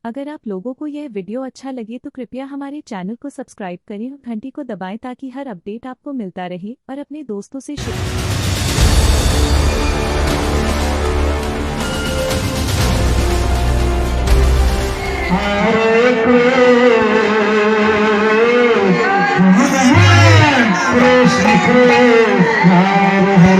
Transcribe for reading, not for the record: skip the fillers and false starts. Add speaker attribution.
Speaker 1: अगर आप लोगों को यह वीडियो अच्छा लगे तो कृपया हमारे चैनल को सब्सक्राइब करें और घंटी को दबाएं ताकि हर अपडेट आपको मिलता रहे और अपने दोस्तों से शेयर।
Speaker 2: कृष्ण कृष्ण हरे हरे